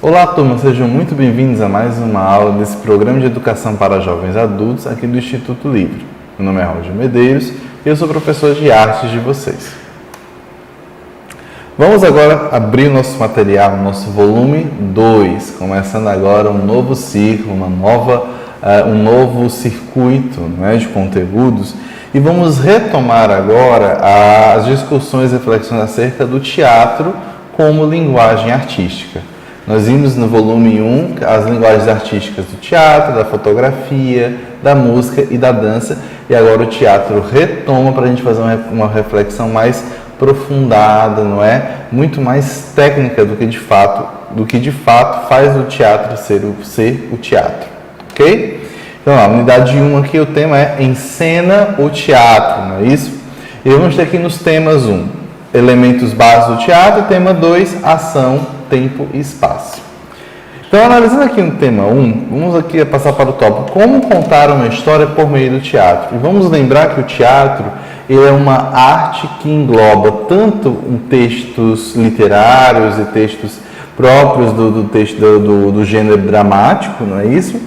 Olá, turma, sejam muito bem-vindos a mais uma aula desse programa de educação para jovens adultos aqui do Instituto Livre. Meu nome é Roger Medeiros e eu sou professor de artes de vocês. Vamos agora abrir o nosso material, o nosso volume 2, começando agora um novo ciclo, um novo circuito, né, de conteúdos, e vamos retomar agora as discussões e reflexões acerca do teatro como linguagem artística. Nós vimos no volume 1 as linguagens artísticas do teatro, da fotografia, da música e da dança, e agora o teatro retoma para a gente fazer uma reflexão mais aprofundada, não é? Muito mais técnica do que de fato faz o teatro ser o teatro, ok? Então, a unidade 1 aqui, o tema é Encena o Teatro, não é isso? E vamos ter aqui nos temas 1, elementos básicos do teatro, tema 2, ação, tempo e espaço. Então, analisando aqui no tema 1, vamos aqui passar para o tópico como contar uma história por meio do teatro. E vamos lembrar que o teatro é uma arte que engloba tanto textos literários e textos próprios do gênero dramático, não é isso?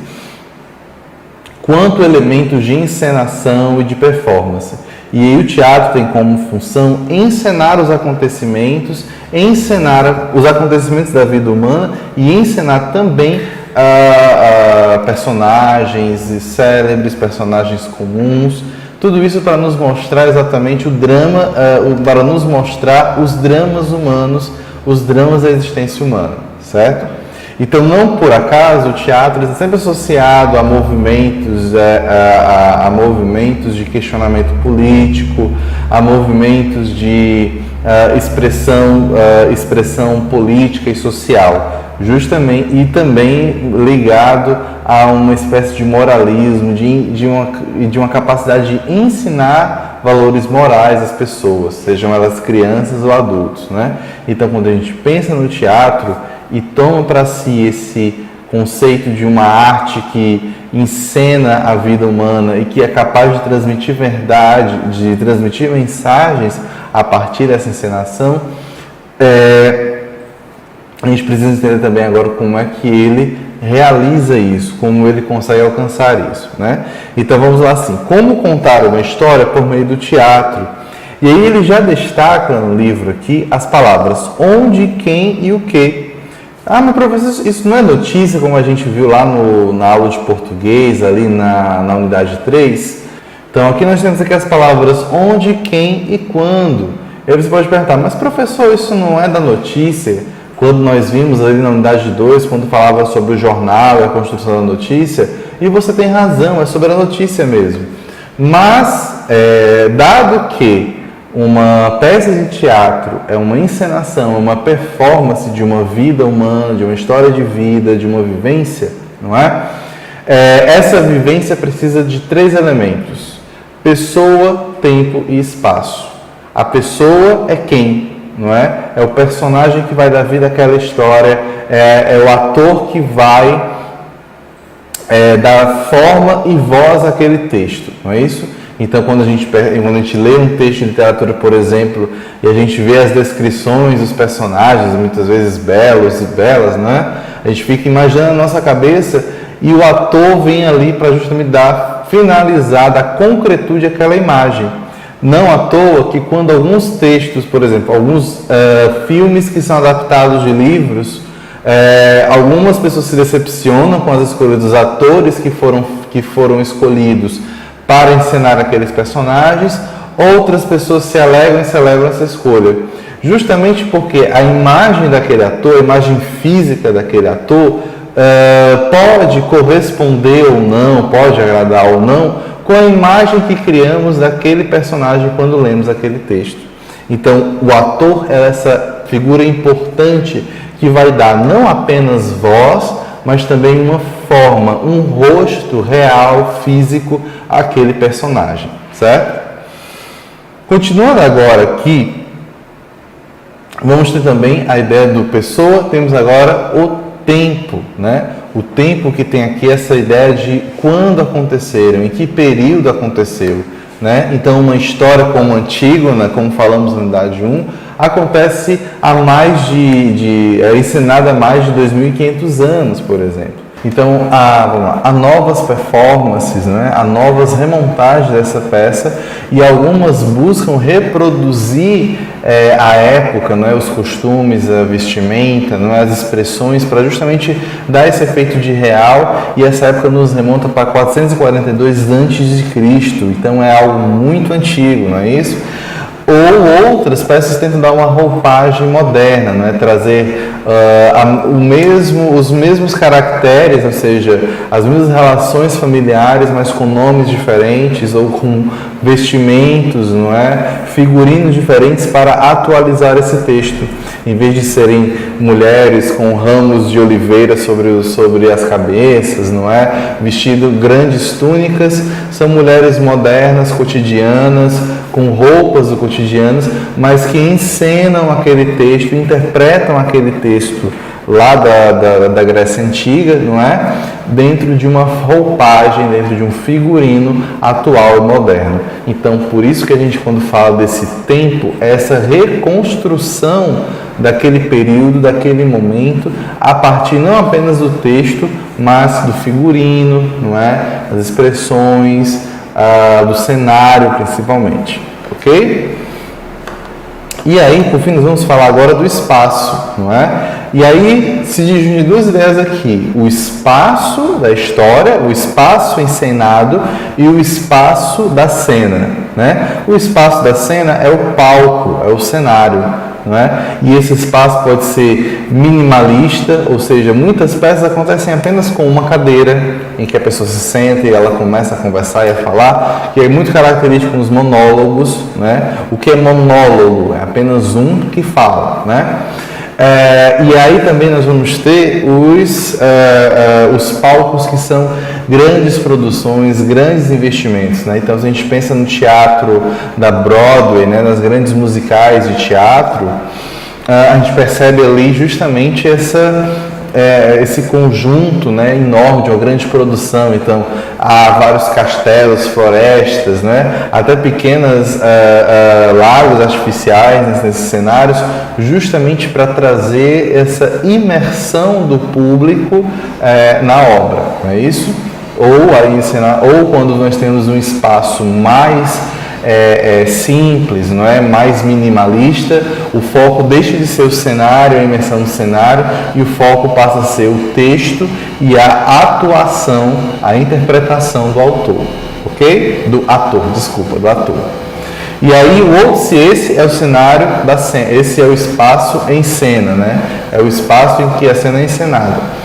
Quanto elementos de encenação e de performance. E aí o teatro tem como função encenar os acontecimentos da vida humana e encenar também personagens célebres, personagens comuns, tudo isso para nos mostrar exatamente o drama, para nos mostrar os dramas humanos, os dramas da existência humana, certo? Então, não por acaso, o teatro está sempre associado a movimentos, a movimentos de questionamento político, a movimentos de expressão política e social, justamente, e também ligado a uma espécie de moralismo, de uma capacidade de ensinar valores morais às pessoas, sejam elas crianças ou adultos, né? Então, quando a gente pensa no teatro e toma para si esse conceito de uma arte que encena a vida humana e que é capaz de transmitir verdade, de transmitir mensagens a partir dessa encenação, a gente precisa entender também agora como é que ele realiza isso, como ele consegue alcançar isso, né? Então vamos lá assim, como contar uma história por meio do teatro? E aí ele já destaca no livro aqui as palavras onde, quem e o que. Ah, mas professor, isso não é notícia, como a gente viu lá na aula de português, ali na unidade 3? Então, aqui nós temos aqui as palavras onde, quem e quando. E aí você pode perguntar, mas professor, isso não é da notícia? Quando nós vimos ali na unidade 2, quando falava sobre o jornal e a construção da notícia, e você tem razão, é sobre a notícia mesmo. Mas, dado que uma peça de teatro é uma encenação, uma performance de uma vida humana, de uma história de vida, de uma vivência, não é? Essa vivência precisa de 3 elementos: pessoa, tempo e espaço. A pessoa é quem, não é? É o personagem que vai dar vida àquela história, é o ator que vai dar forma e voz àquele texto, não é isso? Então, quando a gente lê um texto de literatura, por exemplo, e a gente vê as descrições dos personagens, muitas vezes belos e belas, né? A gente fica imaginando na nossa cabeça e o ator vem ali para justamente finalizar, dar concretude àquela imagem. Não à toa que quando alguns textos, por exemplo, alguns filmes que são adaptados de livros, algumas pessoas se decepcionam com as escolhas dos atores que foram escolhidos para encenar aqueles personagens, outras pessoas se alegram e celebram essa escolha. Justamente porque a imagem daquele ator, a imagem física daquele ator, pode corresponder ou não, pode agradar ou não, com a imagem que criamos daquele personagem quando lemos aquele texto. Então, o ator é essa figura importante que vai dar não apenas voz, mas também uma forma, um rosto real, físico, àquele personagem, certo? Continuando agora aqui, vamos ter também a ideia do pessoa, temos agora o tempo, né? O tempo que tem aqui essa ideia de quando aconteceram, em que período aconteceu, né? Então, uma história como Antígona, como falamos na unidade 1, acontece é encenada há mais de 2.500 anos, por exemplo. Então, há novas performances, né? Há novas remontagens dessa peça e algumas buscam reproduzir a época, né? Os costumes, a vestimenta, né? As expressões, para justamente dar esse efeito de real, e essa época nos remonta para 442 a.C., então é algo muito antigo, não é isso? Ou outras peças tentam dar uma roupagem moderna, né? Trazer os mesmos caracteres, ou seja, as mesmas relações familiares, mas com nomes diferentes ou com vestimentos, não é? Figurinos diferentes para atualizar esse texto. Em vez de serem mulheres com ramos de oliveira sobre as cabeças, não é? Vestindo grandes túnicas, são mulheres modernas, cotidianas, com roupas cotidianas, mas que encenam aquele texto, interpretam aquele texto lá da Grécia Antiga, não é? Dentro de uma roupagem, dentro de um figurino atual e moderno. Então, por isso que a gente, quando fala desse tempo, é essa reconstrução daquele período, daquele momento, a partir não apenas do texto, mas do figurino, não é? As expressões, do cenário principalmente, ok? E aí, por fim, nós vamos falar agora do espaço, não é? E aí se divide duas ideias aqui: o espaço da história, o espaço encenado e o espaço da cena, né? O espaço da cena é o palco, é o cenário, não é? E esse espaço pode ser minimalista, ou seja, muitas peças acontecem apenas com uma cadeira, em que a pessoa se senta e ela começa a conversar e a falar, que é muito característico nos monólogos, né? O que é monólogo? É apenas um que fala, né? E aí também nós vamos ter os palcos, que são grandes produções, grandes investimentos, né? Então, se a gente pensa no teatro da Broadway, né, nas grandes musicais de teatro, a gente percebe ali justamente esse conjunto, né, enorme de uma grande produção. Então, há vários castelos, florestas, né, até pequenas lagos artificiais nesses cenários, justamente para trazer essa imersão do público na obra, não é isso? Ou quando nós temos um espaço mais simples, não é? Mais minimalista, o foco deixa de ser o cenário, a imersão no cenário, e o foco passa a ser o texto e a atuação, a interpretação do autor, ok? Do ator. E aí se esse é o cenário da cena, esse é o espaço em cena, né? É o espaço em que a cena é encenada.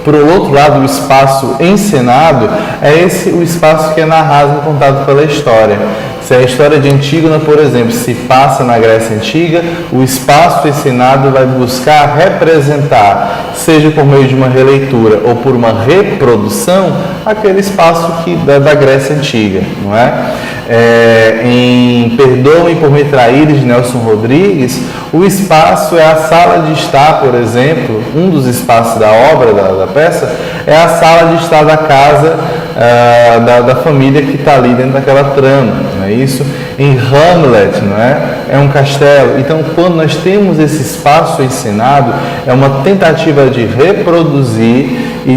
Por outro lado, o espaço encenado é o espaço que é narrado e contado pela história. Se a história de Antígona, por exemplo, se passa na Grécia Antiga, o espaço encenado vai buscar representar, seja por meio de uma releitura ou por uma reprodução, aquele espaço da Grécia Antiga, não é? Em Perdoem por Me Traíres, de Nelson Rodrigues, o espaço é a sala de estar, por exemplo, um dos espaços da obra, da peça, é a sala de estar da casa da família que está ali dentro daquela trama, não é isso? Em Hamlet, não é? É um castelo. Então, quando nós temos esse espaço encenado, é uma tentativa de reproduzir e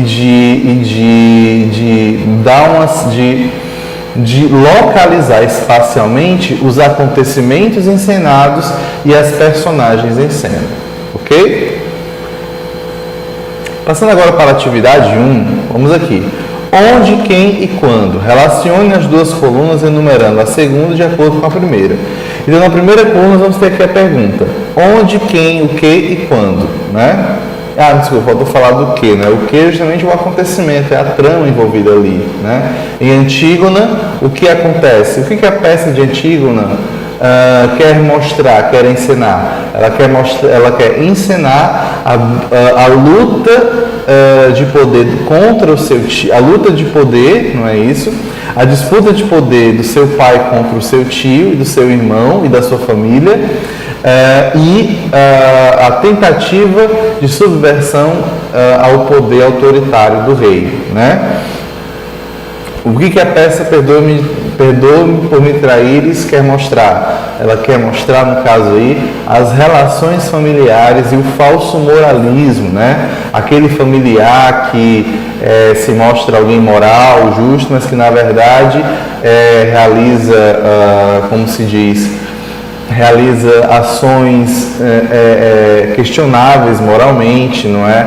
de localizar espacialmente os acontecimentos encenados e as personagens em cena, ok? Passando agora para a atividade 1, vamos aqui. Onde, quem e quando. Relacione as duas colunas enumerando a segunda de acordo com a primeira. Então, na primeira coluna, nós vamos ter aqui a pergunta: onde, quem, o que e quando, né? Desculpa, faltou falar do que, né? O que é justamente o acontecimento, é a trama envolvida ali, né? Em Antígona, o que acontece? O que a peça de Antígona quer mostrar, quer encenar? Ela quer encenar a luta de poder contra o seu tio, a luta de poder, não é isso? A disputa de poder do seu pai contra o seu tio e do seu irmão e da sua família, a tentativa de subversão ao poder autoritário do rei, né? O que a peça perdoa-me por me traíres, quer mostrar. Ela quer mostrar, no caso aí, as relações familiares e o falso moralismo, né? Aquele familiar que se mostra alguém moral, justo, mas que na verdade realiza, como se diz, realiza ações questionáveis moralmente, não é?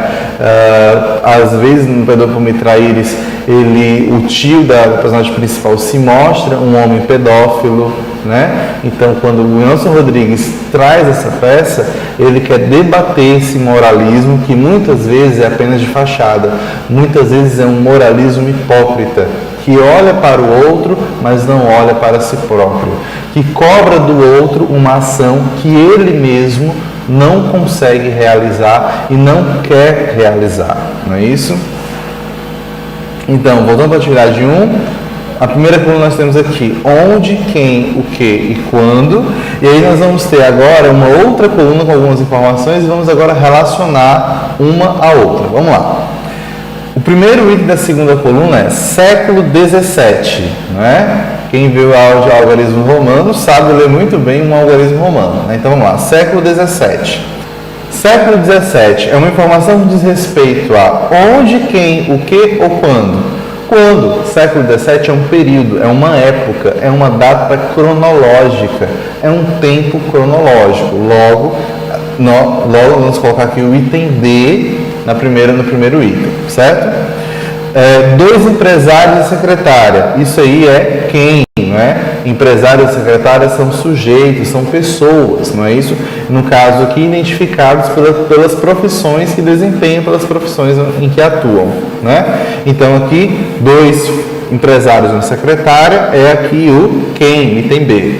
Às vezes, no Perdoa por me traíres, o tio da personagem principal se mostra um homem pedófilo, né? Então, quando o Nelson Rodrigues traz essa peça, ele quer debater esse moralismo que muitas vezes é apenas de fachada, muitas vezes é um moralismo hipócrita, que olha para o outro, mas não olha para si próprio, que cobra do outro uma ação que ele mesmo não consegue realizar e não quer realizar, não é isso? Então, voltando para a atividade 1, a primeira coluna nós temos aqui onde, quem, o que e quando, e aí nós vamos ter agora uma outra coluna com algumas informações e vamos agora relacionar uma à outra. Vamos lá. O primeiro item da segunda coluna é século XVII, não é? Quem viu a aula de algarismo romano sabe ler muito bem um algarismo romano, né? Então vamos lá, século XVII. Século XVII é uma informação que diz respeito a onde, quem, o que ou quando. Quando? Século XVII é um período, é uma época, é uma data cronológica, é um tempo cronológico. Logo vamos colocar aqui o item D no primeiro item, certo? Dois empresários e secretária, isso aí é quem, não é? Empresário e secretária são sujeitos, são pessoas, não é isso? No caso aqui, identificados pelas profissões que desempenham, pelas profissões em que atuam, né? Então aqui, dois empresários e uma secretária, é aqui o quem, item B.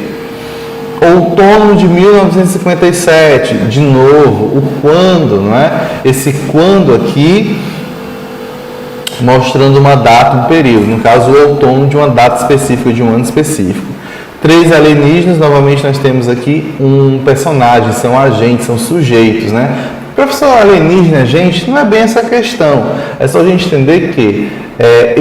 Outono de 1957, de novo, o quando, não é? Esse quando aqui mostrando uma data, um período, no caso o outono de uma data específica, de um ano específico. Três alienígenas, novamente nós temos aqui um personagem, são agentes, são sujeitos, né? Professor, alienígena, gente, não é bem essa questão, é só a gente entender que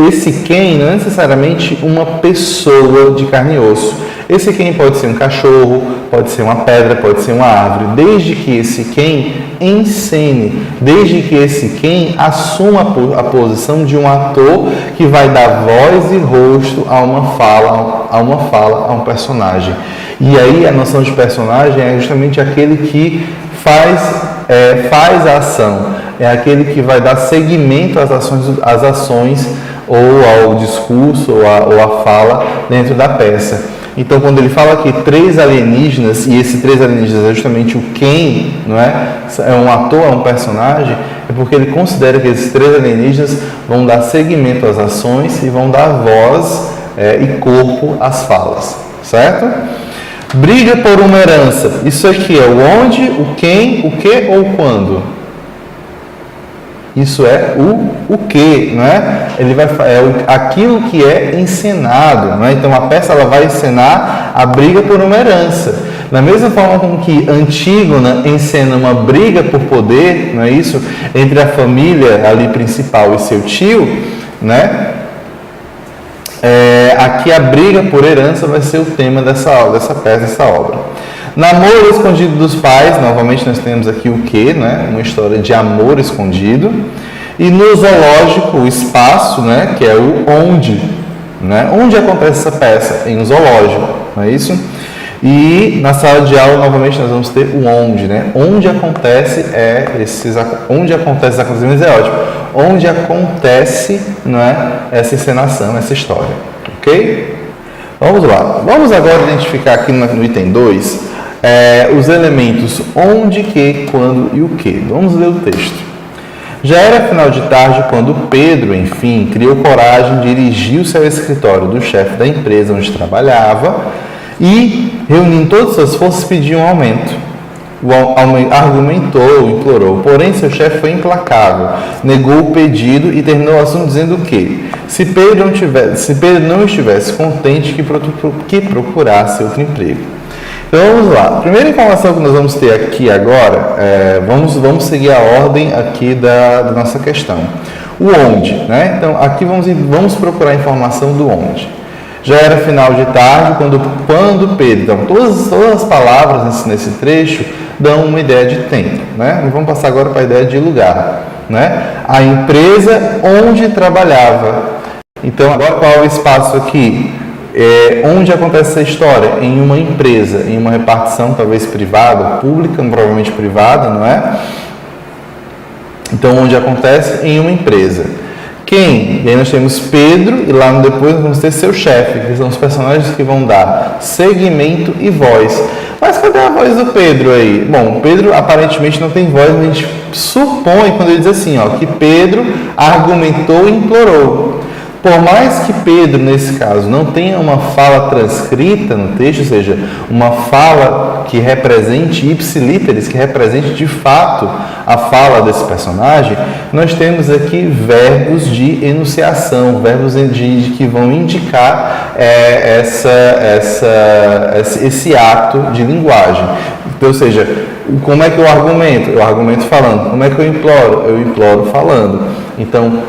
esse quem não é necessariamente uma pessoa de carne e osso. Esse quem pode ser um cachorro, pode ser uma pedra, pode ser uma árvore, desde que esse quem encene, desde que esse quem assuma a posição de um ator que vai dar voz e rosto a uma fala, a um personagem. E aí a noção de personagem é justamente aquele que faz a ação, é aquele que vai dar seguimento às ações ou ao discurso ou à fala dentro da peça. Então, quando ele fala aqui três alienígenas, e esse três alienígenas é justamente o quem, não é? É um ator, é um personagem, é porque ele considera que esses três alienígenas vão dar seguimento às ações e vão dar voz e corpo às falas, certo? Briga por uma herança. Isso aqui é o onde, o quem, o que ou quando? Isso é o que, não é? Aquilo que é encenado, não é? Então a peça ela vai encenar a briga por uma herança. Da mesma forma como que Antígona encena uma briga por poder, não é isso? Entre a família ali principal e seu tio, né? Aqui a briga por herança vai ser o tema dessa peça, dessa obra. Namoro escondido dos pais, novamente nós temos aqui o que, né? Uma história de amor escondido. E no zoológico, o espaço, né? Que é o onde, né? Onde acontece essa peça? Em um zoológico, não é isso? E na sala de aula, novamente, nós vamos ter o onde, né? Onde acontece onde acontece esses acontecimentos é ótimo. Onde acontece, não é? Essa encenação, essa história, ok? Vamos lá. Vamos agora identificar aqui no item 2 os elementos onde, que, quando e o que. Vamos ler o texto. Já era final de tarde quando Pedro, enfim, criou coragem, dirigiu-se ao escritório do chefe da empresa onde trabalhava e, reunindo todas as forças, pediu um aumento. Argumentou, implorou, porém seu chefe foi implacável, negou o pedido e terminou o assunto dizendo que, se Pedro não estivesse contente, que procurasse outro emprego. Então vamos lá. A primeira informação que nós vamos ter aqui agora, vamos seguir a ordem aqui da nossa questão. O onde, né? Então aqui vamos procurar a informação do onde. Já era final de tarde quando Pedro. Então, todas as palavras nesse trecho dão uma ideia de tempo, né? E vamos passar agora para a ideia de lugar, né? A empresa onde trabalhava. Então, agora qual é o espaço aqui? Onde acontece essa história? Em uma empresa, em uma repartição talvez privada, pública, provavelmente privada, não é? Então, onde acontece? Em uma empresa. Quem? E aí nós temos Pedro e lá depois nós vamos ter seu chefe, que são os personagens que vão dar segmento e voz. Mas cadê a voz do Pedro aí? Bom, Pedro aparentemente não tem voz, mas a gente supõe quando ele diz assim, ó, que Pedro argumentou e implorou. Por mais que Pedro, nesse caso, não tenha uma fala transcrita no texto, ou seja, uma fala que represente ipsilíteres, que represente de fato a fala desse personagem, nós temos aqui verbos de enunciação, verbos que vão indicar esse ato de linguagem. Então, ou seja, como é que eu argumento? Eu argumento falando. Como é que eu imploro? Eu imploro falando. Então,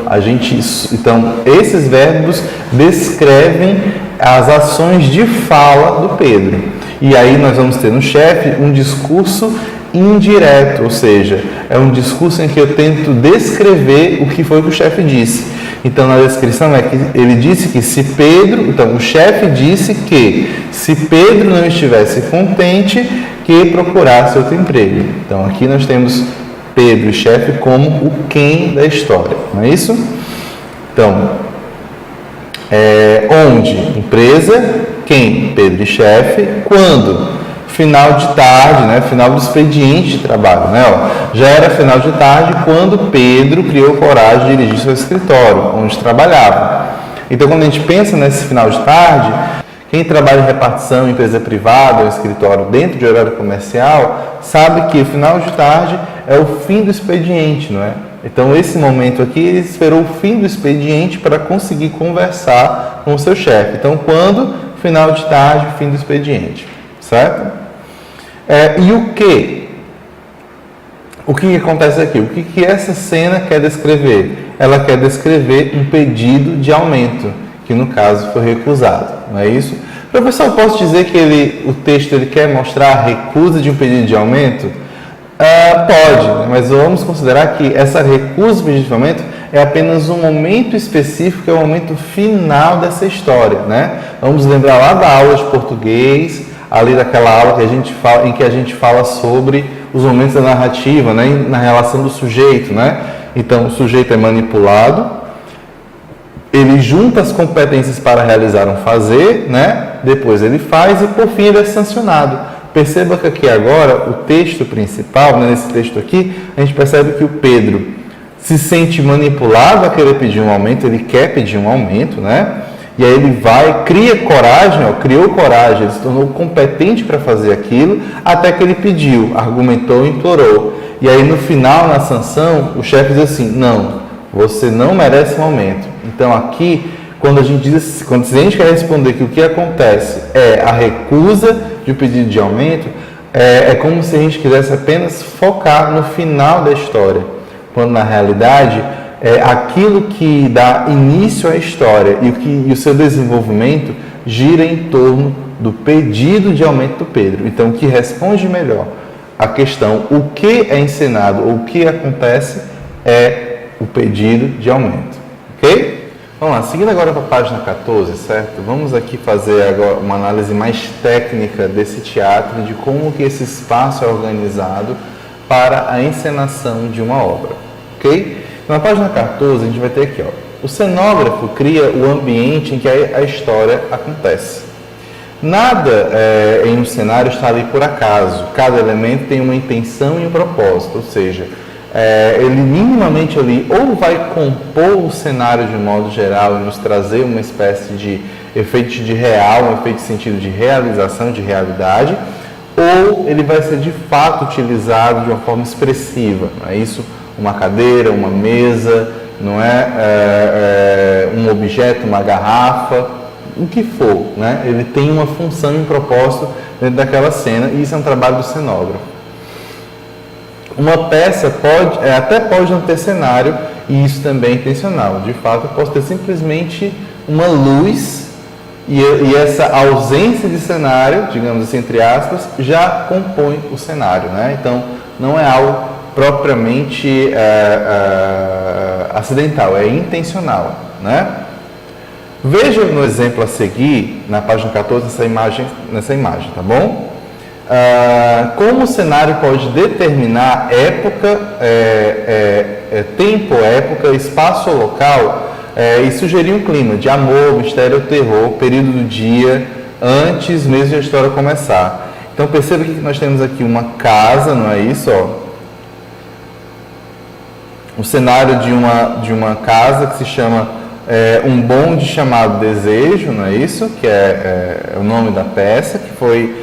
esses verbos descrevem as ações de fala do Pedro. E aí nós vamos ter no chefe um discurso indireto, ou seja, é um discurso em que eu tento descrever o que foi que o chefe disse. Então, na descrição é que ele disse que o chefe disse que se Pedro não estivesse contente, que procurasse outro emprego. Então, aqui nós temos Pedro e chefe como o quem da história, não é isso? Então, onde? Empresa, quem? Pedro e chefe. Quando? Final de tarde, né? Final do expediente de trabalho, né? Já era final de tarde quando Pedro criou coragem de dirigir seu escritório, onde trabalhava. Então, quando a gente pensa nesse final de tarde, quem trabalha em repartição, empresa privada ou escritório dentro de horário comercial, sabe que o final de tarde é o fim do expediente, não é? Então, esse momento aqui, ele esperou o fim do expediente para conseguir conversar com o seu chefe. Então, quando? Final de tarde, fim do expediente, certo? E o que? O que acontece aqui? O que essa cena quer descrever? Ela quer descrever um pedido de aumento, que no caso foi recusado, não é isso? Professor, eu posso dizer que o texto quer mostrar a recusa de um pedido de aumento? Pode, mas vamos considerar que essa recusa de pedido de aumento é apenas um momento específico, é o momento final dessa história, né? Vamos lembrar lá da aula de português, ali daquela aula em que a gente fala sobre os momentos da narrativa, né? Na relação do sujeito, né? Então, o sujeito é manipulado, ele junta as competências para realizar um fazer, né? Depois ele faz e, por fim, ele é sancionado. Perceba que aqui agora, o texto principal, né, nesse texto aqui, a gente percebe que o Pedro se sente manipulado a querer pedir um aumento, ele quer pedir um aumento, né? E aí ele criou coragem, ele se tornou competente para fazer aquilo, até que ele pediu, argumentou e implorou. E aí no final, na sanção, o chefe diz assim, não, você não merece um aumento. Então aqui, quando a gente quer responder que o que acontece é a recusa de um pedido de aumento, é como se a gente quisesse apenas focar no final da história, quando na realidade aquilo que dá início à história e o seu desenvolvimento gira em torno do pedido de aumento do Pedro. Então, o que responde melhor à questão o que é ensinado ou o que acontece é o pedido de aumento. Ok? Vamos lá, seguindo agora para a página 14, certo? Vamos aqui fazer agora uma análise mais técnica desse teatro, de como que esse espaço é organizado para a encenação de uma obra, ok? Na página 14 a gente vai ter aqui, ó, o cenógrafo cria o ambiente em que a história acontece. Nada em um cenário está ali por acaso, cada elemento tem uma intenção e um propósito, ou seja, ele minimamente ali ou vai compor o cenário de um modo geral e nos trazer uma espécie de efeito de real, um efeito de sentido de realização, de realidade, ou ele vai ser de fato utilizado de uma forma expressiva, não é isso? Uma cadeira, uma mesa, não é? Um objeto, uma garrafa, o que for, né? Ele tem uma função e um propósito dentro daquela cena e isso é um trabalho do cenógrafo. Uma peça até pode não ter cenário e isso também é intencional. De fato, eu posso ter simplesmente uma luz e essa ausência de cenário, digamos assim, entre aspas, já compõe o cenário, né? Então, não é algo propriamente acidental, é intencional, né? Veja no exemplo a seguir, na página 14, nessa imagem, tá bom? Como o cenário pode determinar época, tempo, época, espaço ou local, e sugerir um clima de amor, mistério ou terror, período do dia, antes mesmo de a história começar. Então perceba que nós temos aqui uma casa, não é isso? Ó? O cenário de uma casa que se chama Um Bonde Chamado Desejo, não é isso? Que é o nome da peça, que foi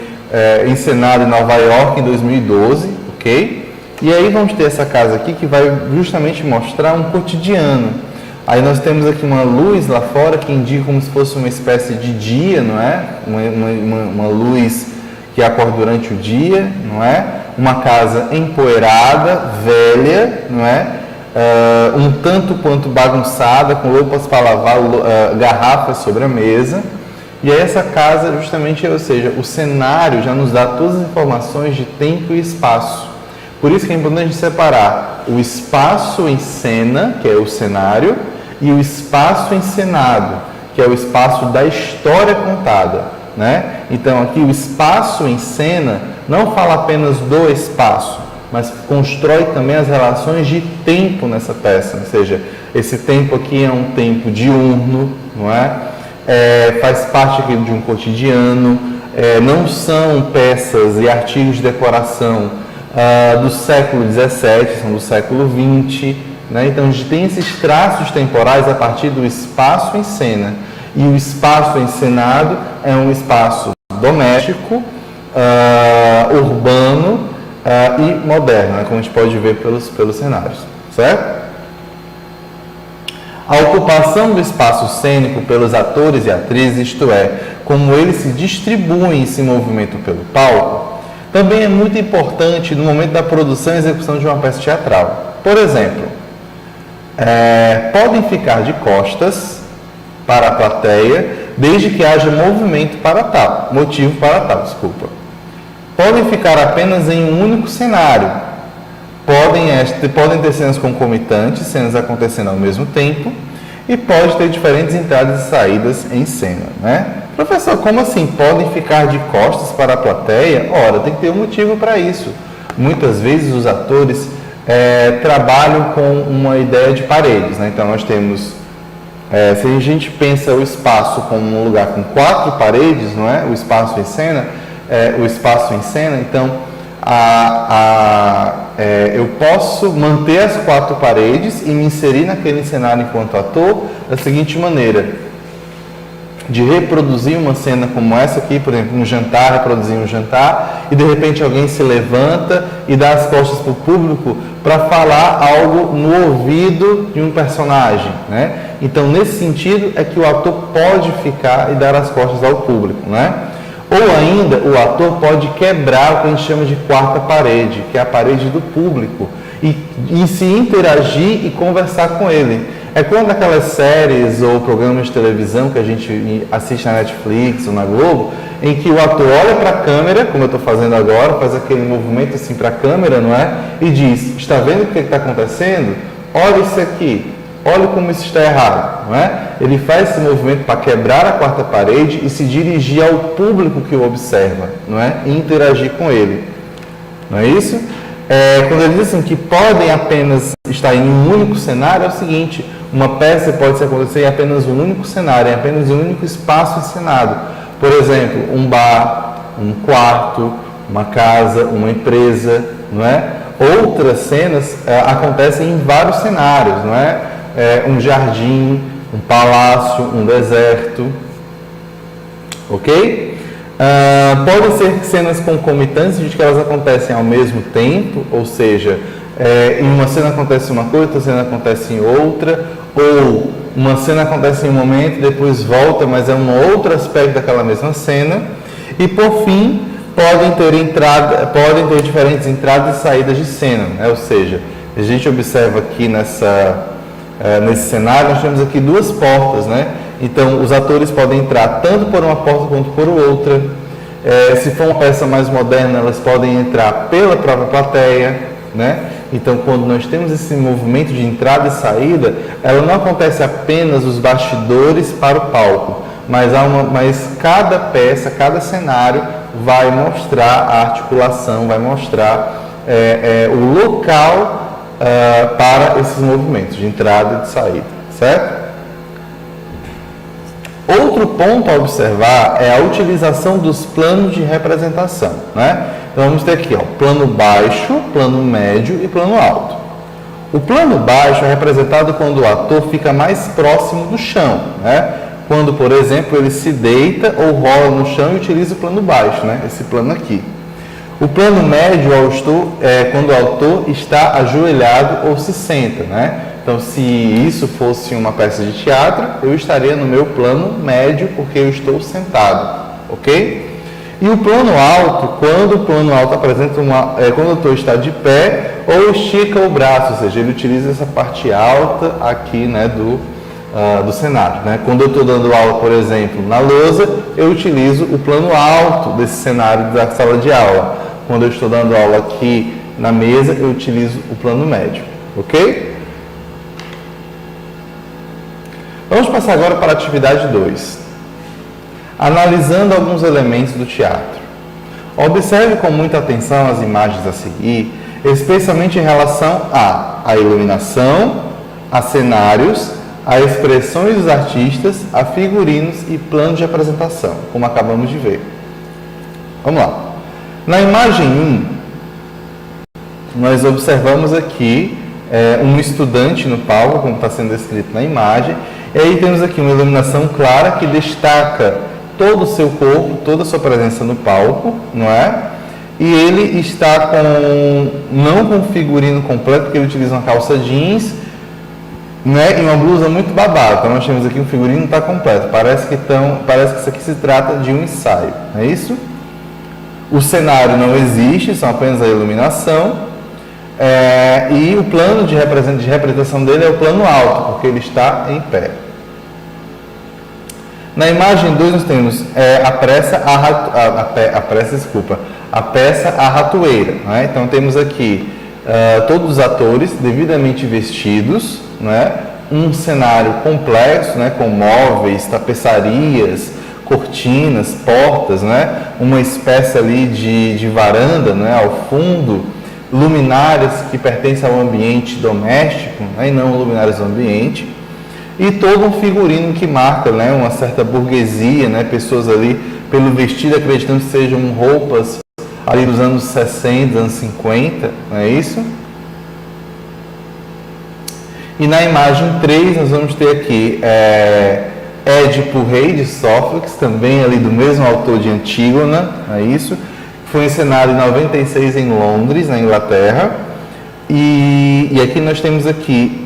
encenado em Nova York em 2012, ok? E aí vamos ter essa casa aqui que vai justamente mostrar um cotidiano. Aí nós temos aqui uma luz lá fora que indica como se fosse uma espécie de dia, não é? Uma luz que acorda durante o dia, não é? Uma casa empoeirada, velha, não é? Um tanto quanto bagunçada, com roupas para lavar, garrafas sobre a mesa. E aí essa casa justamente, ou seja, o cenário já nos dá todas as informações de tempo e espaço. Por isso que é importante a gente separar o espaço em cena, que é o cenário, e o espaço encenado, que é o espaço da história contada, né? Então aqui o espaço em cena não fala apenas do espaço, mas constrói também as relações de tempo nessa peça, ou seja, esse tempo aqui é um tempo diurno, não é? Faz parte aqui de um cotidiano, não são peças e artigos de decoração do século XVII, são do século XX, né? Então a gente tem esses traços temporais a partir do espaço em cena, e o espaço encenado é um espaço doméstico, urbano e moderno, né? Como a gente pode ver pelos cenários, certo? A ocupação do espaço cênico pelos atores e atrizes, isto é, como eles se distribuem e se movimentam pelo palco, também é muito importante no momento da produção e execução de uma peça teatral. Por exemplo, podem ficar de costas para a plateia, desde que haja motivo para tal. Podem ficar apenas em um único cenário. Podem ter cenas concomitantes, cenas acontecendo ao mesmo tempo, e pode ter diferentes entradas e saídas em cena, né? Professor, como assim? Podem ficar de costas para a plateia? Ora, tem que ter um motivo para isso. Muitas vezes os atores trabalham com uma ideia de paredes, né? Então nós temos, se a gente pensa o espaço como um lugar com 4 paredes, não é? O espaço em cena, então eu posso manter as 4 paredes e me inserir naquele cenário enquanto ator da seguinte maneira: de reproduzir uma cena como essa aqui, por exemplo, um jantar, reproduzir um jantar, e de repente alguém se levanta e dá as costas para o público para falar algo no ouvido de um personagem, né? Então, nesse sentido, é que o ator pode ficar e dar as costas ao público, né? Ou ainda, o ator pode quebrar o que a gente chama de quarta parede, que é a parede do público, e se interagir e conversar com ele. É quando aquelas séries ou programas de televisão que a gente assiste na Netflix ou na Globo, em que o ator olha para a câmera, como eu estou fazendo agora, faz aquele movimento assim para a câmera, não é? E diz: está vendo o que está acontecendo? Olha isso aqui, olha como isso está errado, não é? Ele faz esse movimento para quebrar a quarta parede e se dirigir ao público que o observa, não é? E interagir com ele, não é isso? Quando ele diz assim, que podem apenas estar em um único cenário, é o seguinte: uma peça pode acontecer em apenas um único cenário, em apenas um único espaço encenado. Por exemplo, um bar, um quarto, uma casa, uma empresa, não é? Outras cenas acontecem em vários cenários, não é? Um jardim, um palácio, um deserto, ok? Podem ser cenas concomitantes, de que elas acontecem ao mesmo tempo, ou seja, em uma cena acontece uma coisa, outra cena acontece em outra, ou uma cena acontece em um momento, depois volta, mas é um outro aspecto daquela mesma cena. E por fim, podem ter diferentes entradas e saídas de cena, né? Ou seja, a gente observa aqui nesse cenário, nós temos aqui 2 portas, né? Então, os atores podem entrar tanto por uma porta quanto por outra. Se for uma peça mais moderna, elas podem entrar pela própria plateia, né? Então, quando nós temos esse movimento de entrada e saída, ela não acontece apenas os bastidores para o palco, mas cada peça, cada cenário vai mostrar a articulação, vai mostrar o local para esses movimentos de entrada e de saída, certo? Outro ponto a observar é a utilização dos planos de representação, né? Então vamos ter aqui, ó, plano baixo, plano médio e plano alto. O plano baixo é representado quando o ator fica mais próximo do chão, né? Quando, por exemplo, ele se deita ou rola no chão e utiliza o plano baixo, né? Esse plano aqui. O plano médio é quando o autor está ajoelhado ou se senta, né? Então, se isso fosse uma peça de teatro, eu estaria no meu plano médio porque eu estou sentado, ok? E o plano alto, quando o plano alto apresenta quando o autor está de pé ou estica o braço, ou seja, ele utiliza essa parte alta aqui, né, do cenário, né? Quando eu estou dando aula, por exemplo, na lousa, eu utilizo o plano alto desse cenário da sala de aula. Quando eu estou dando aula aqui na mesa, eu utilizo o plano médio, ok? Vamos passar agora para a atividade 2. Analisando alguns elementos do teatro. Observe com muita atenção as imagens a seguir, especialmente em relação à iluminação, a cenários, a expressões dos artistas, a figurinos e planos de apresentação, como acabamos de ver. Vamos lá. Na imagem 1, nós observamos aqui um estudante no palco, como está sendo descrito na imagem, e aí temos aqui uma iluminação clara que destaca todo o seu corpo, toda a sua presença no palco, não é? E ele está não com figurino completo, porque ele utiliza uma calça jeans, né, e uma blusa muito babada. Então nós temos aqui um figurino que não está completo. Parece que isso aqui se trata de um ensaio, não é isso? O cenário não existe, são apenas a iluminação. E o plano de representação dele é o plano alto, porque ele está em pé. Na imagem 2 nós temos a peça A Ratoeira, né? Então temos aqui todos os atores devidamente vestidos, né? Um cenário complexo, né? Com móveis, tapeçarias, cortinas, portas, né? Uma espécie ali de varanda, né? Ao fundo, luminárias que pertencem ao ambiente doméstico, né? E não luminárias do ambiente. E todo um figurino que marca, né, uma certa burguesia, né, pessoas ali pelo vestido acreditando que sejam roupas ali dos anos 60, anos 50, não é isso? E na imagem 3 nós vamos ter aqui Édipo, rei de Sófocles, também ali do mesmo autor de Antígona, não é isso? Foi encenado em 96 em Londres, na Inglaterra. E aqui nós temos aqui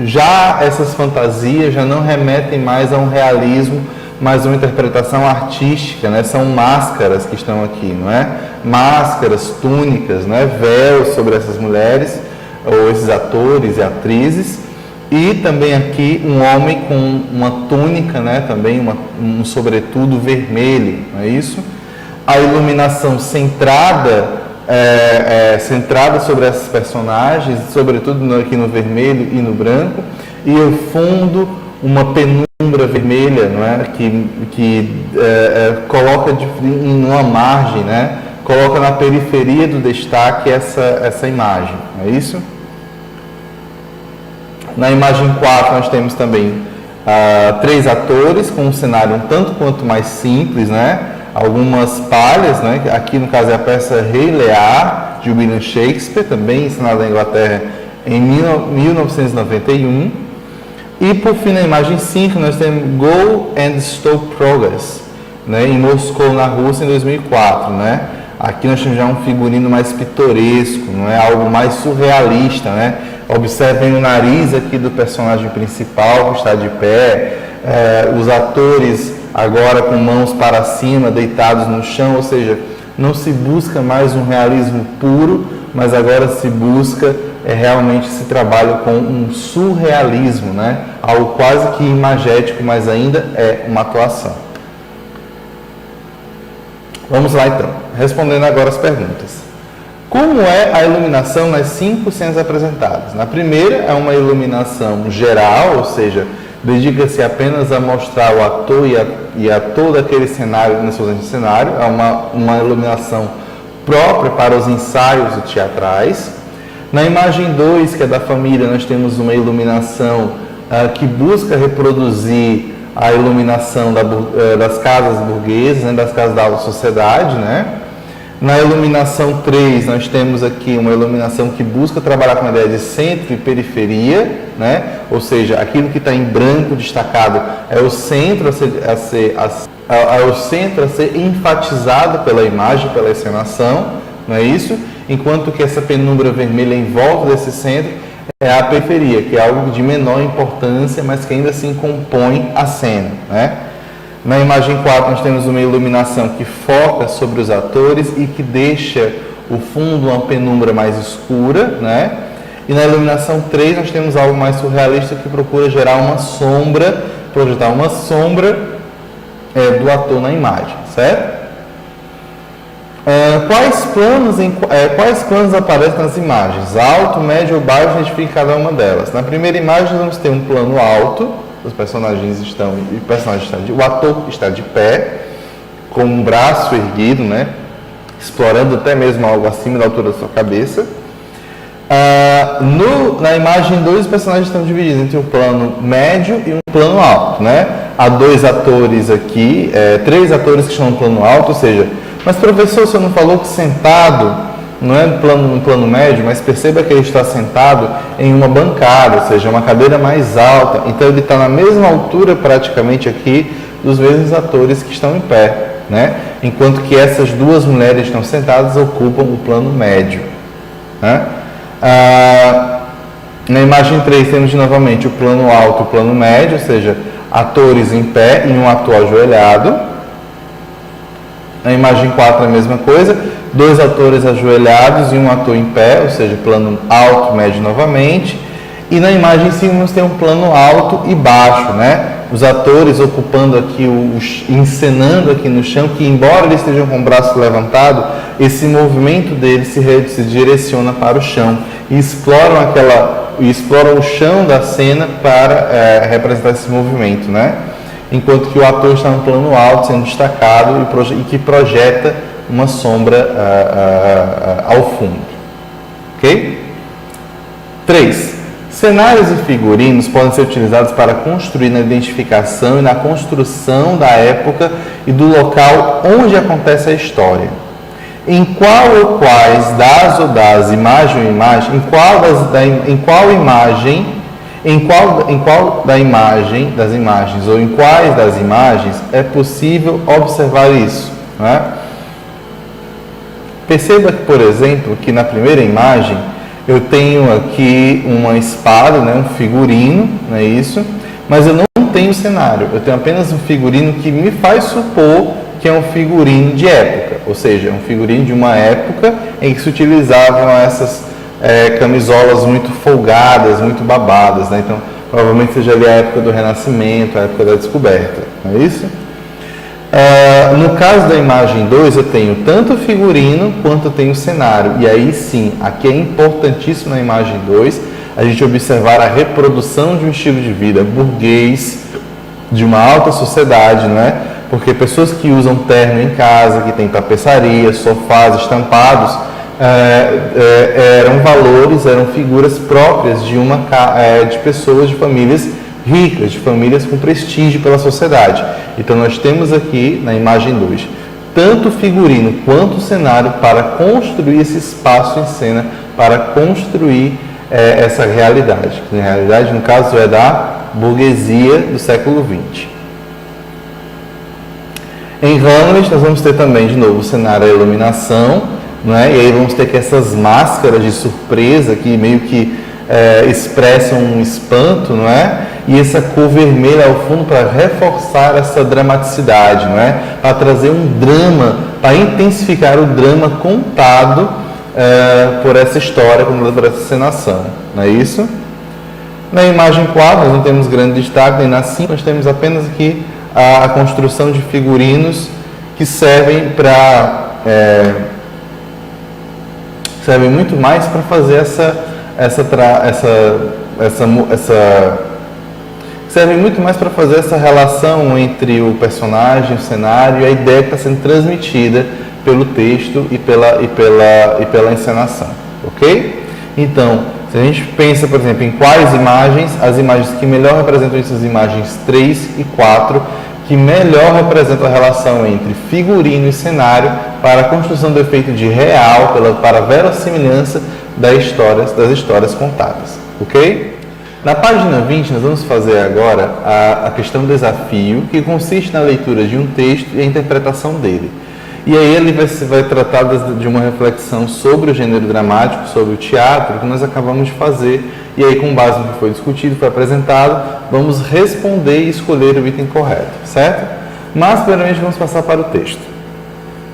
já essas fantasias já não remetem mais a um realismo, mas a uma interpretação artística, né? São máscaras que estão aqui, não é? Máscaras, túnicas, né? Véus sobre essas mulheres, ou esses atores e atrizes. E também aqui um homem com uma túnica, né? Também um sobretudo vermelho, não é isso? A iluminação centrada sobre esses personagens, sobretudo aqui no vermelho e no branco, e ao fundo uma penumbra vermelha, não é? que coloca em uma margem, né? Coloca na periferia do destaque essa imagem, não é isso? Na imagem 4 nós temos também 3 atores com um cenário um tanto quanto mais simples, né? Algumas palhas, né? Aqui no caso é a peça Rei Lear, de William Shakespeare, também encenada na Inglaterra em 1991. E por fim, na imagem 5, nós temos Go and Stop Progress, né? Em Moscou, na Rússia, em 2004. Né? Aqui nós temos já um figurino mais pitoresco, não é? Algo mais surrealista. Né? Observem o nariz aqui do personagem principal, que está de pé, os atores agora com mãos para cima, deitados no chão, ou seja, não se busca mais um realismo puro, mas agora se busca é realmente esse trabalho com um surrealismo, né? Algo quase que imagético, mas ainda é uma atuação. Vamos lá então, respondendo agora as perguntas. Como é a iluminação nas 5 cenas apresentadas? Na primeira é uma iluminação geral, ou seja, dedica-se apenas a mostrar o ator e a todo aquele cenário, nas suas de cenário, é uma iluminação própria para os ensaios teatrais. Na imagem 2, que é da família, nós temos uma iluminação que busca reproduzir a iluminação das casas burguesas, né, das casas da alta sociedade, né? Na iluminação 3, nós temos aqui uma iluminação que busca trabalhar com a ideia de centro e periferia, né? Ou seja, aquilo que está em branco destacado é o centro o centro a ser enfatizado pela imagem, pela encenação, não é isso? Enquanto que essa penumbra vermelha em volta desse centro é a periferia, que é algo de menor importância, mas que ainda assim compõe a cena, né? Na imagem 4, nós temos uma iluminação que foca sobre os atores e que deixa o fundo uma penumbra mais escura, né? E na iluminação 3, nós temos algo mais surrealista que procura gerar uma sombra, projetar uma sombra do ator na imagem, certo? Quais planos aparecem nas imagens? Alto, médio ou baixo, identifique cada uma delas. Na primeira imagem, nós vamos ter um plano alto, o ator está de pé, com um braço erguido, né, explorando até mesmo algo acima da altura da sua cabeça. Na imagem 2, os personagens estão divididos entre um plano médio e um plano alto, né? Há 2 atores aqui, 3 atores que estão no plano alto, ou seja, mas professor, você não falou que sentado não é no plano médio, mas perceba que ele está sentado em uma bancada, ou seja, uma cadeira mais alta. Então ele está na mesma altura praticamente aqui dos mesmos atores que estão em pé, né? Enquanto que essas 2 mulheres estão sentadas ocupam o plano médio, né? Na imagem 3 temos novamente o plano alto e o plano médio, ou seja, atores em pé e um ator ajoelhado. Na imagem 4 a mesma coisa, 2 atores ajoelhados e um ator em pé, ou seja, plano alto, médio novamente. E na imagem 5 nós temos um plano alto e baixo, né? Os atores ocupando aqui, encenando aqui no chão, que embora eles estejam com o braço levantado, esse movimento deles se direciona para o chão e exploram o chão da cena para representar esse movimento, né? Enquanto que o ator está no plano alto, sendo destacado e que projeta uma sombra ao fundo. Ok? 3. Cenários e figurinos podem ser utilizados para construir na identificação e na construção da época e do local onde acontece a história. Em qual ou quais das imagens ou imagem, das imagens ou em quais das imagens é possível observar isso, né? Perceba, por exemplo, que na primeira imagem eu tenho aqui uma espada, né, um figurino, não é isso? Mas eu não tenho cenário, eu tenho apenas um figurino que me faz supor que é um figurino de época, ou seja, é um figurino de uma época em que se utilizavam essas camisolas muito folgadas, muito babadas, né? Então, provavelmente seja ali a época do Renascimento, a época da descoberta, não é isso? No caso da imagem 2, eu tenho tanto o figurino quanto eu tenho o cenário. E aí sim, aqui é importantíssimo na imagem 2 a gente observar a reprodução de um estilo de vida burguês, de uma alta sociedade, não é? Porque pessoas que usam terno em casa, que tem tapeçaria, sofás estampados, eram figuras próprias de pessoas, de famílias ricas, de famílias com prestígio pela sociedade. Então nós temos aqui na imagem 2 tanto o figurino quanto o cenário para construir esse espaço em cena, para construir essa realidade, que na realidade no caso é da burguesia do século XX. Em Hamlet nós vamos ter também de novo o cenário e a iluminação, não é? E aí vamos ter que essas máscaras de surpresa que meio que expressam um espanto, não é? E essa cor vermelha ao fundo para reforçar essa dramaticidade, não é? Para trazer um drama, para intensificar o drama contado por essa história, conduzida por essa encenação, não é isso? Na imagem 4, nós não temos grande destaque, nem na 5, nós temos apenas aqui a construção de figurinos que servem servem muito mais para fazer servem muito mais para fazer essa relação entre o personagem, o cenário e a ideia que está sendo transmitida pelo texto e pela encenação, ok? Então, se a gente pensa, por exemplo, em quais imagens, as imagens que melhor representam essas imagens 3 e 4, que melhor representam a relação entre figurino e cenário para a construção do efeito de real, para a verossimilhança das histórias contadas, ok? Na página 20, nós vamos fazer agora a questão desafio, que consiste na leitura de um texto e a interpretação dele. E aí ele vai tratar de uma reflexão sobre o gênero dramático, sobre o teatro, que nós acabamos de fazer. E aí, com base no que foi discutido, foi apresentado, vamos responder e escolher o item correto, certo? Mas, primeiramente, vamos passar para o texto.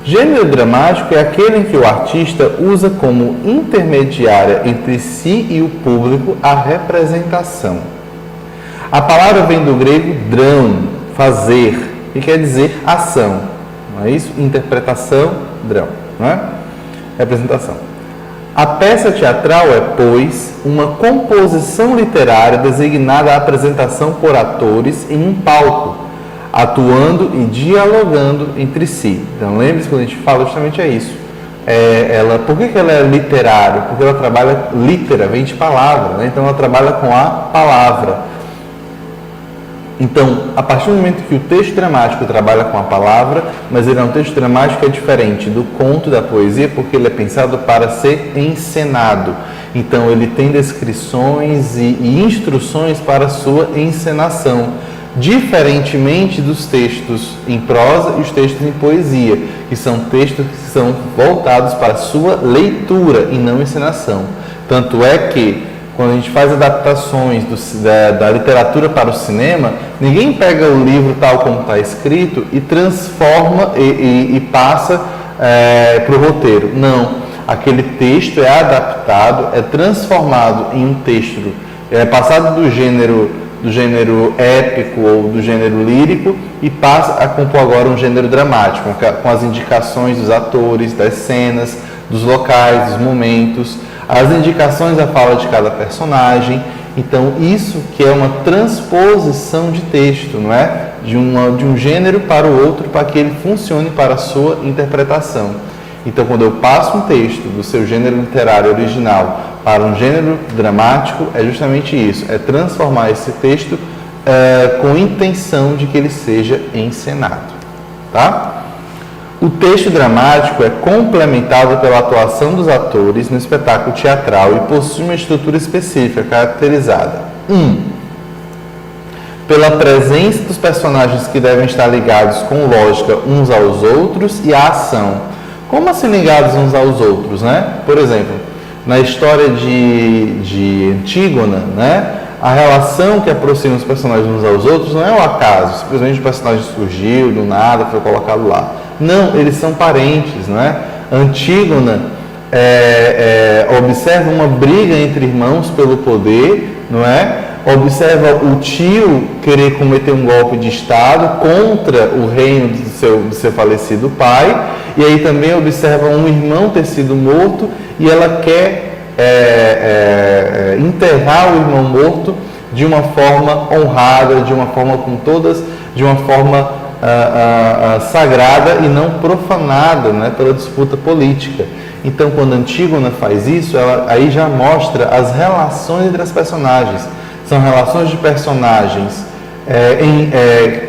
Gênero dramático é aquele em que o artista usa como intermediária entre si e o público a representação. A palavra vem do grego drão, fazer, que quer dizer ação. Não é isso? Interpretação, drão, não é? Representação. A peça teatral é, pois, uma composição literária designada à apresentação por atores em um palco, atuando e dialogando entre si. Então, lembre-se, quando a gente fala, justamente é isso. Por que ela é literária? Porque ela trabalha, litera, vem de palavra, né? Então ela trabalha com a palavra. Então, a partir do momento que o texto dramático trabalha com a palavra, mas ele é um texto dramático que é diferente do conto, da poesia, porque ele é pensado para ser encenado. Então, ele tem descrições e instruções para a sua encenação, diferentemente dos textos em prosa e os textos em poesia, que são textos que são voltados para a sua leitura e não encenação. Tanto é que, quando a gente faz adaptações da literatura para o cinema, ninguém pega o livro tal como está escrito e transforma e passa para o roteiro. Não. Aquele texto é adaptado, é transformado em um texto, passado do gênero épico ou do gênero lírico e passa a compor agora um gênero dramático, com as indicações dos atores, das cenas, dos locais, dos momentos, as indicações da fala de cada personagem. Então, isso que é uma transposição de texto, não é? De um gênero para o outro, para que ele funcione para a sua interpretação. Então, quando eu passo um texto do seu gênero literário original para um gênero dramático, é justamente isso, é transformar esse texto com a intenção de que ele seja encenado, tá? O texto dramático é complementado pela atuação dos atores no espetáculo teatral e possui uma estrutura específica, caracterizada: 1. Pela presença dos personagens que devem estar ligados com lógica uns aos outros e a ação. Como assim ligados uns aos outros, né? Por exemplo, na história de Antígona, né? A relação que aproxima os personagens uns aos outros não é um acaso, simplesmente o personagem surgiu do nada, foi colocado lá. Não, eles são parentes, não é? Antígona observa uma briga entre irmãos pelo poder, não é? Observa o tio querer cometer um golpe de Estado contra o reino do seu falecido pai, e aí também observa um irmão ter sido morto e ela quer enterrar o irmão morto de uma forma honrada, de uma forma sagrada e não profanada, né, pela disputa política. Então, quando Antígona faz isso, ela aí já mostra as relações entre as personagens. São relações de personagens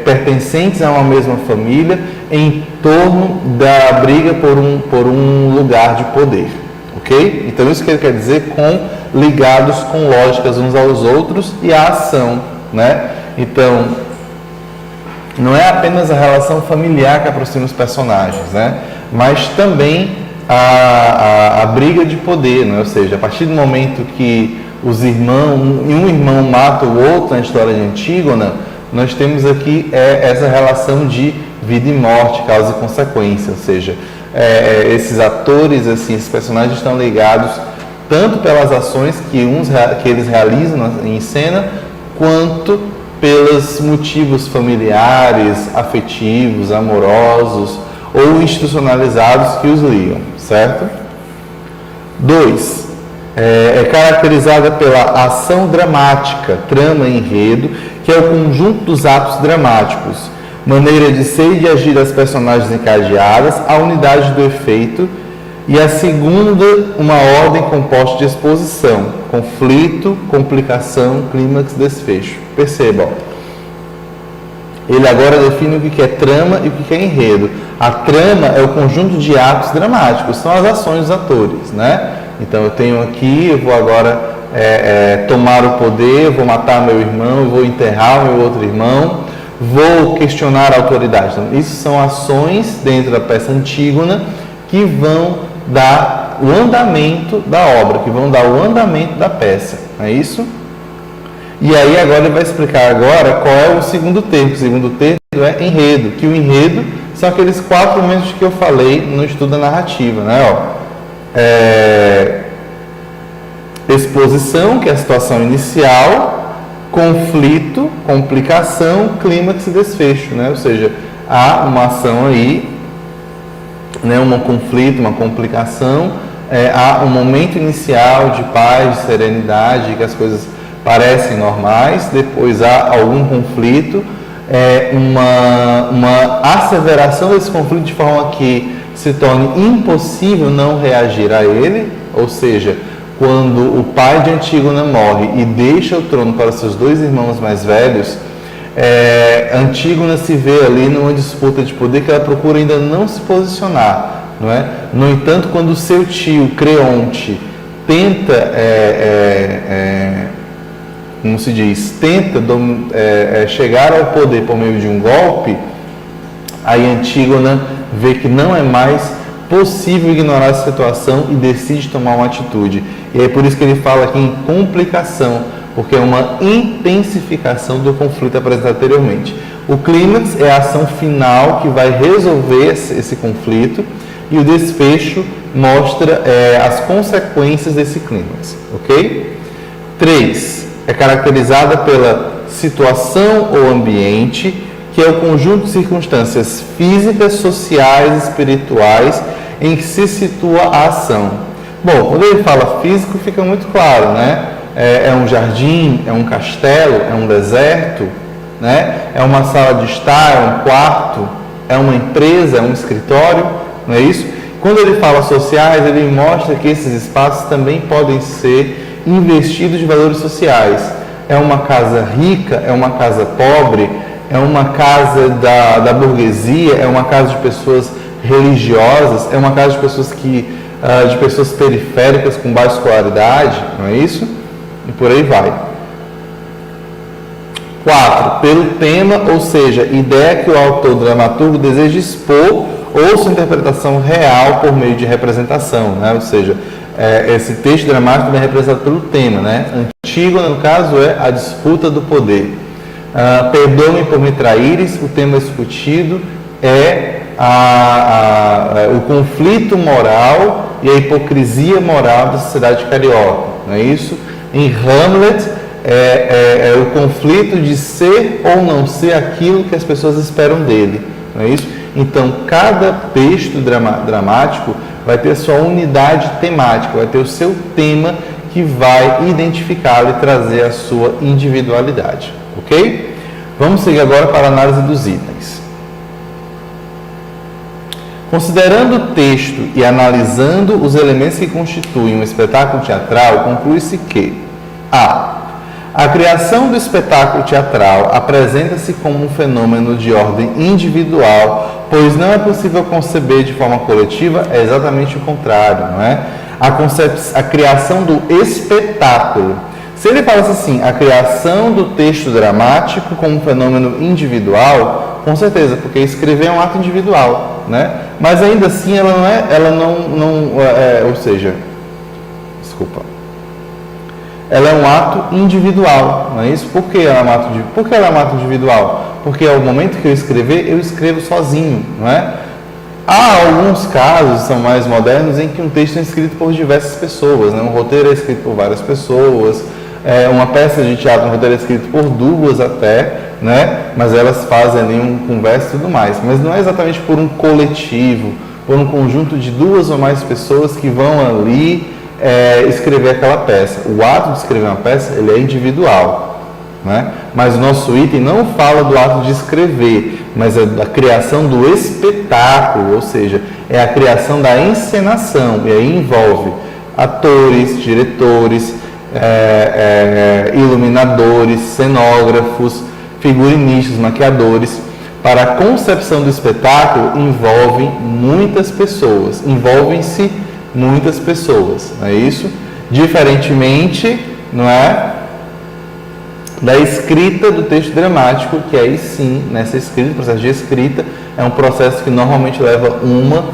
pertencentes a uma mesma família em torno da briga por um lugar de poder. Ok? Então, isso que ele quer dizer com ligados com lógicas uns aos outros e a ação, né? Então, não é apenas a relação familiar que aproxima os personagens, né? Mas também a briga de poder, né? Ou seja, a partir do momento que um irmão mata o outro na história de Antígona, nós temos aqui essa relação de vida e morte, causa e consequência, ou seja, esses atores, assim, esses personagens estão ligados tanto pelas ações que eles realizam em cena, quanto pelos motivos familiares, afetivos, amorosos ou institucionalizados que os ligam, certo? 2. É caracterizada pela ação dramática, trama e enredo, que é o conjunto dos atos dramáticos, maneira de ser e de agir das personagens encadeadas, a unidade do efeito, e a segunda, uma ordem composta de exposição, conflito, complicação, clímax, desfecho. Percebam, ele agora define o que é trama e o que é enredo. A trama é o conjunto de atos dramáticos, são as ações dos atores, né? Então eu tenho aqui, eu vou agora tomar o poder, vou matar meu irmão, eu vou enterrar meu outro irmão, vou questionar a autoridade. Então, isso são ações dentro da peça Antígona que vão dar o andamento da obra, que vão dar o andamento da peça, não é isso? E aí agora ele vai explicar agora qual é o segundo termo. O segundo termo é enredo, que o enredo são aqueles 4 elementos que eu falei no estudo da narrativa, né? Exposição, que é a situação inicial, conflito, complicação, clímax e desfecho, né? Ou seja, há uma ação aí, né? Um conflito, uma complicação, há um momento inicial de paz, de serenidade, que as coisas parecem normais, depois há algum conflito, uma asseveração desse conflito de forma que se torne impossível não reagir a ele, ou seja, quando o pai de Antígona morre e deixa o trono para seus 2 irmãos mais velhos, Antígona se vê ali numa disputa de poder que ela procura ainda não se posicionar, não é? No entanto, quando o seu tio Creonte tenta, como se diz, chegar ao poder por meio de um golpe, aí Antígona vê que não é mais possível ignorar a situação e decide tomar uma atitude. E é por isso que ele fala aqui em complicação, porque é uma intensificação do conflito apresentado anteriormente. O clímax é a ação final que vai resolver esse conflito, e o desfecho mostra as consequências desse clímax, ok? 3. É caracterizada pela situação ou ambiente, que é o conjunto de circunstâncias físicas, sociais, espirituais em que se situa a ação. Bom, quando ele fala físico, fica muito claro, né? É um jardim, é um castelo, é um deserto, né? É uma sala de estar, é um quarto, é uma empresa, é um escritório, não é isso? Quando ele fala sociais, ele mostra que esses espaços também podem ser investidos de valores sociais. É uma casa rica, é uma casa pobre, é uma casa da burguesia, é uma casa de pessoas religiosas, é uma casa de pessoas de pessoas periféricas com baixa escolaridade, não é isso? E por aí vai. 4. Pelo tema, ou seja, ideia que o autor dramaturgo deseja expor ou sua interpretação real por meio de representação, né? Ou seja, esse texto dramático é representado pelo tema, né? Antígona, no caso, é a disputa do poder. Perdoe-me por me traíres, o tema discutido é o conflito moral e a hipocrisia moral da sociedade carioca, não é isso? Em Hamlet, é o conflito de ser ou não ser aquilo que as pessoas esperam dele, não é isso? Então, cada texto dramático vai ter sua unidade temática, vai ter o seu tema que vai identificá-lo e trazer a sua individualidade, ok? Vamos seguir agora para a análise dos itens. Considerando o texto e analisando os elementos que constituem um espetáculo teatral, conclui-se que a criação do espetáculo teatral apresenta-se como um fenômeno de ordem individual, pois não é possível conceber de forma coletiva, é exatamente o contrário, não é? A criação do espetáculo. Se ele falasse assim, a criação do texto dramático como um fenômeno individual, com certeza, porque escrever é um ato individual, né? Mas ainda assim ela é um ato individual, não é isso? Por que ela é um ato individual? Porque ao momento que eu escrevo sozinho, não é? Há alguns casos, são mais modernos, em que um texto é escrito por diversas pessoas, né? Um roteiro é escrito por várias pessoas, uma peça de teatro, um roteiro é escrito por duas até, né? Mas elas fazem ali um conversa e tudo mais. Mas não é exatamente por um coletivo, por um conjunto de duas ou mais pessoas que vão ali escrever aquela peça. O ato de escrever uma peça, ele é individual, né? Mas o nosso item não fala do ato de escrever, mas é da criação do espetáculo, ou seja, é a criação da encenação, e aí envolve atores, diretores, iluminadores, cenógrafos, figurinistas, maquiadores. Para a concepção do espetáculo envolve muitas pessoas, envolvem-se muitas pessoas, não é isso? Diferentemente, não é, da escrita do texto dramático, que aí sim, nessa escrita, o processo de escrita é um processo que normalmente leva uma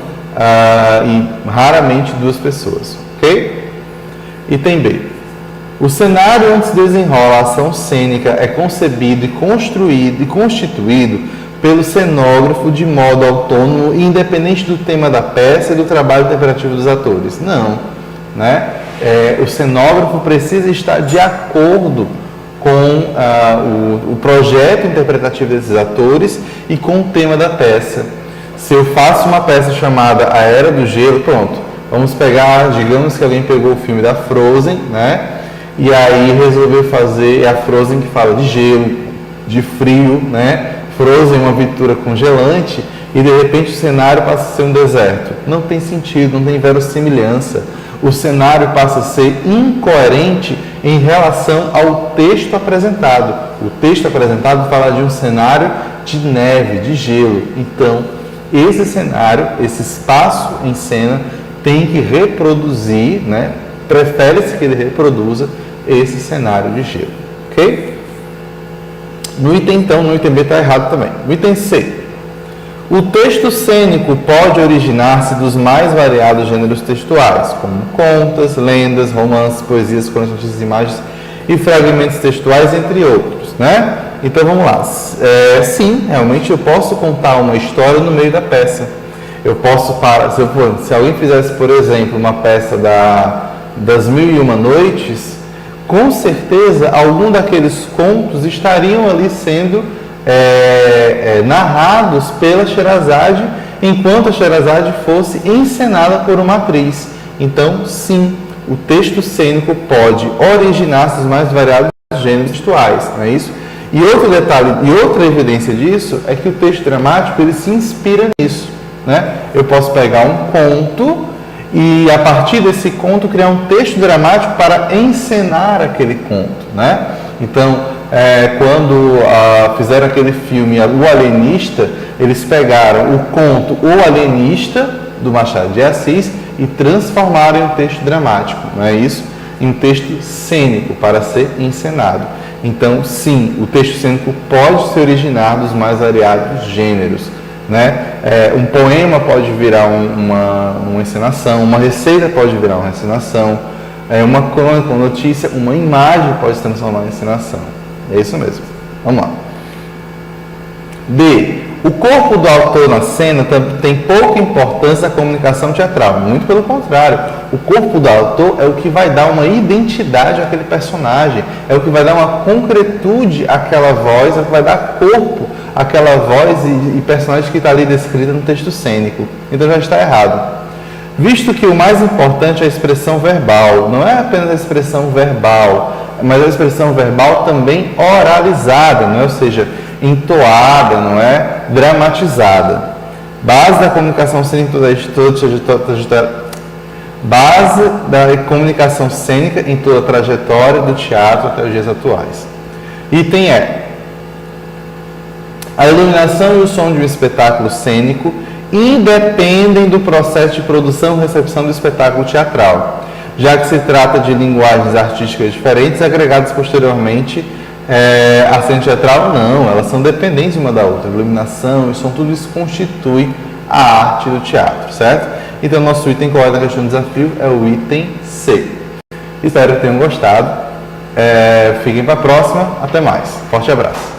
e raramente duas pessoas, ok? Item B. O cenário onde se desenrola a ação cênica é concebido e construído e constituído pelo cenógrafo de modo autônomo e independente do tema da peça e do trabalho interpretativo dos atores. Não, né? O cenógrafo precisa estar de acordo com o projeto interpretativo desses atores e com o tema da peça. Se eu faço uma peça chamada A Era do Gelo, pronto, vamos pegar, digamos que alguém pegou o filme da Frozen, né? E aí resolveu fazer a Frozen que fala de gelo, de frio, né? Frozen, uma aventura congelante, e de repente o cenário passa a ser um deserto. Não tem sentido, não tem verossimilhança. O cenário passa a ser incoerente em relação ao texto apresentado. O texto apresentado fala de um cenário de neve, de gelo. Então, esse cenário, esse espaço em cena, tem que reproduzir, né? Prefere-se que ele reproduza esse cenário de gelo. Ok? No item, então, no item B está errado também. No item C. O texto cênico pode originar-se dos mais variados gêneros textuais, como contas, lendas, romances, poesias, crônicas, notícias, imagens e fragmentos textuais, entre outros, né? Então, vamos lá. Sim, realmente eu posso contar uma história no meio da peça. Eu posso, se alguém fizesse, por exemplo, uma peça das 1001 Noites, com certeza algum daqueles contos estariam ali sendo narrados pela Sherazade, enquanto a Sherazade fosse encenada por uma atriz. Então, sim, o texto cênico pode originar-se dos mais variados gêneros textuais, não é isso? E outro detalhe, e outra evidência disso é que o texto dramático ele se inspira nisso, né? Eu posso pegar um conto e a partir desse conto criar um texto dramático para encenar aquele conto, né? Então, quando fizeram aquele filme O Alienista, eles pegaram o conto O Alienista do Machado de Assis e transformaram em um texto dramático, não é isso? Em um texto cênico para ser encenado. Então, sim, o texto cênico pode se originar dos mais variados gêneros, né? Um poema pode virar uma encenação, uma receita pode virar uma encenação, uma crônica, uma notícia, uma imagem pode se transformar em encenação. É isso mesmo. Vamos lá. D. O corpo do autor na cena tem pouca importância na comunicação teatral. Muito pelo contrário. O corpo do autor é o que vai dar uma identidade àquele personagem, é o que vai dar uma concretude àquela voz, é o que vai dar corpo àquela voz e personagem que está ali descrita no texto cênico. Então já está errado. Visto que o mais importante é a expressão verbal, não é apenas a expressão verbal, mas a expressão verbal também oralizada, não é? Ou seja, entoada, não é? Dramatizada. Base da comunicação cênica base da comunicação cênica em toda a trajetória do teatro até os dias atuais. Item E. A iluminação e o som de um espetáculo cênico independem do processo de produção e recepção do espetáculo teatral, já que se trata de linguagens artísticas diferentes agregadas posteriormente à cena teatral. Não, elas são dependentes uma da outra. A iluminação e som, tudo isso constitui a arte do teatro, certo? Então, nosso item correto na questão do desafio é o item C. Espero que tenham gostado. Fiquem para a próxima. Até mais. Forte abraço.